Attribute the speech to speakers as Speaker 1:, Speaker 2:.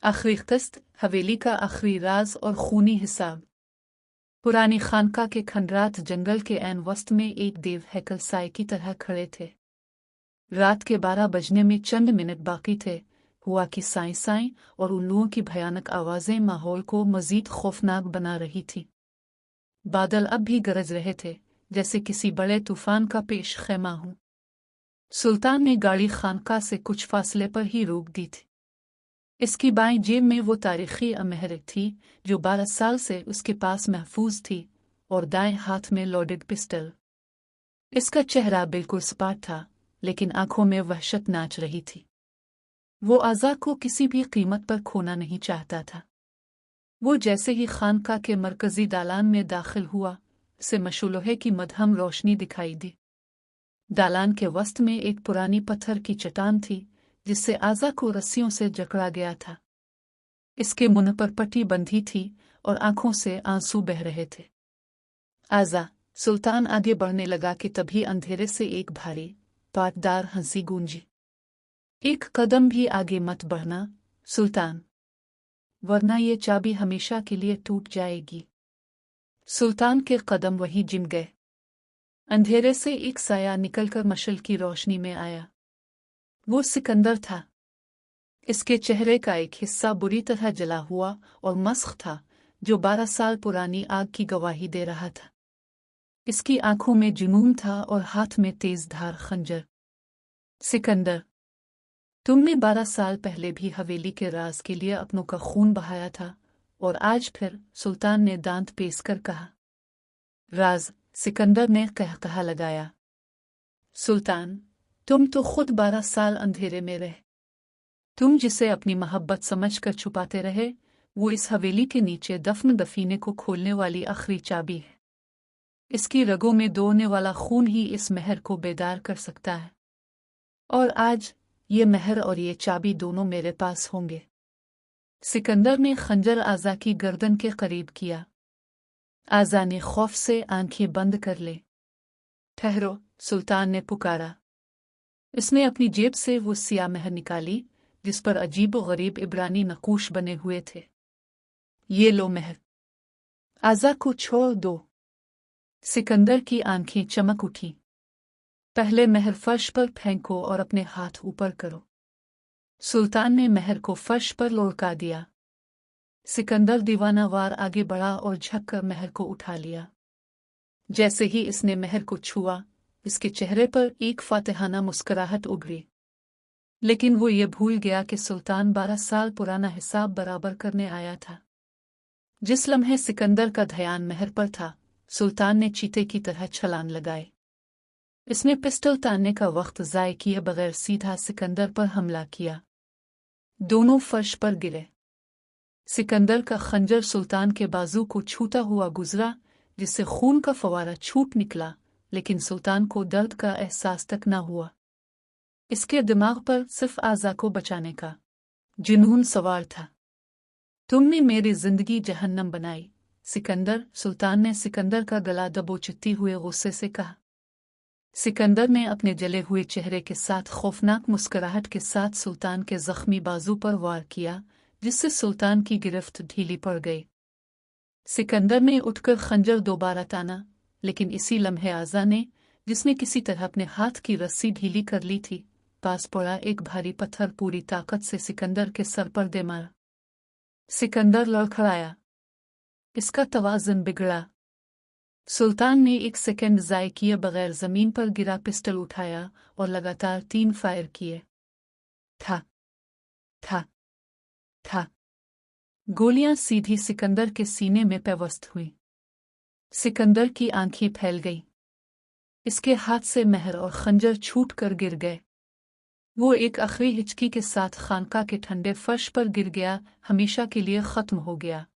Speaker 1: आखिरी क़िस्त, हवेली का आखिरी राज और खूनी हिसाब। पुरानी खानका के खंडरात जंगल के ऐन वस्त में एक देव हैकल साए की तरह खड़े थे। रात के 12 बजने में चंद मिनट बाकी थे। हुआ कि साई साई और उल्लुओं की भयानक आवाज़ें माहौल को मजीद खौफनाक बना रही थीं। बादल अब भी गरज रहे थे, जैसे किसी बड़े तूफान का पेश खैमा हो। सुल्तान ने गाड़ी खानका से कुछ फासले पर ही रोक दी थी। इसकी बाईं जेब में वो तारीखी अमहर थी जो 12 साल से उसके पास महफूज थी, और दाएं हाथ में लोडेड पिस्टल। इसका चेहरा बिल्कुल सपाट था, लेकिन आंखों में वहशत नाच रही थी। वो आज़ा को किसी भी कीमत पर खोना नहीं चाहता था। वो जैसे ही खानका के मरकजी दालान में दाखिल हुआ, उसे मशूलोहे की मदहम रोशनी दिखाई दी। दालान के वस्त में एक पुरानी पत्थर की चट्टान थी, जिससे आज़ा को रस्सियों से जकड़ा गया था। इसके मुंह पर पट्टी बंधी थी और आंखों से आंसू बह रहे थे। आज़ा, सुल्तान आगे बढ़ने लगा कि तभी अंधेरे से एक भारी, पाटदार हंसी गूंजी। एक कदम भी आगे मत बढ़ना, सुल्तान, वरना ये चाबी हमेशा के लिए टूट जाएगी। सुल्तान के कदम वहीं जिम गए। अंधेरे से एक साया निकलकर मशल की रोशनी में आया। वो सिकंदर था। इसके चेहरे का एक हिस्सा बुरी तरह जला हुआ और मस्ख था, जो 12 साल पुरानी आग की गवाही दे रहा था। इसकी आंखों में जुनून था और हाथ में तेज धार खंजर। सिकंदर, तुमने 12 साल पहले भी हवेली के राज के लिए अपनों का खून बहाया था, और आज फिर, सुल्तान ने दांत पीस कर कहा। राज, सिकंदर ने कहकहा लगाया। सुल्तान, तुम तो खुद 12 साल अंधेरे में रहे। तुम जिसे अपनी मोहब्बत समझकर छुपाते रहे, वो इस हवेली के नीचे दफन दफीने को खोलने वाली आखिरी चाबी है। इसकी रगों में दौड़ने वाला खून ही इस महर को बेदार कर सकता है। और आज ये महर और ये चाबी दोनों मेरे पास होंगे। सिकंदर ने खंजर आज़ा की गर्दन के करीब किया। आज़ा ने खौफ से आंखें बंद कर ले। ठहरो, सुल्तान ने पुकारा। इसने अपनी जेब से वो सिया महर निकाली, जिस पर अजीब व गरीब इब्रानी नक़ूश बने हुए थे। ये लो महर। आज़ा को छोड़ दो। सिकंदर की आंखें चमक उठी। पहले महर फर्श पर फेंको और अपने हाथ ऊपर करो। सुल्तान ने महर को फर्श पर लुढ़का दिया। सिकंदर दीवानावार आगे बढ़ा और झुककर महर को उठा लिया। जैसे ही इसने महर को छुआ, इसके चेहरे पर एक फातिहाना मुस्कुराहट उभरी। लेकिन वो ये भूल गया कि सुल्तान 12 साल पुराना हिसाब बराबर करने आया था। जिस लम्हे सिकंदर का ध्यान महर पर था, सुल्तान ने चीते की तरह छलांग लगाई। इसने पिस्टल तानने का वक्त ज़ाय किए बगैर सीधा सिकंदर पर हमला किया। दोनों फर्श पर गिरे। सिकंदर का खंजर सुल्तान के बाजू को छूता हुआ गुजरा, जिससे खून का फवारा छूट निकला, लेकिन सुल्तान को दर्द का एहसास तक न हुआ। इसके दिमाग पर सिर्फ आज़ा को बचाने का जुनून सवार था। तुमने मेरी जिंदगी जहन्नम बनाई, सिकंदर, सुल्तान ने सिकंदर का गला दबोचती हुए गुस्से से कहा। सिकंदर ने अपने जले हुए चेहरे के साथ खौफनाक मुस्कुराहट के साथ सुल्तान के जख्मी बाजू पर वार किया, जिससे सुल्तान की गिरफ्त ढीली पड़ गई। सिकंदर ने उठकर खंजर दोबारा ताना, लेकिन इसी लम्हे आज़ा ने, जिसने किसी तरह अपने हाथ की रस्सी ढीली कर ली थी, पास पड़ा एक भारी पत्थर पूरी ताकत से सिकंदर के सर पर दे मारा। सिकंदर लड़खड़ाया। इसका तवाज़ुन बिगड़ा। सुल्तान ने एक सेकंड ज़ाय किए बगैर जमीन पर गिरा पिस्टल उठाया और लगातार 3 फायर किए। था था था। गोलियां सीधी सिकंदर के सीने में पेवस्त हुई। सिकंदर की आंखें फैल गईं। इसके हाथ से महर और खंजर छूट कर गिर गए। वो एक आखिरी हिचकी के साथ खानका के ठंडे फर्श पर गिर गया, हमेशा के लिए खत्म हो गया।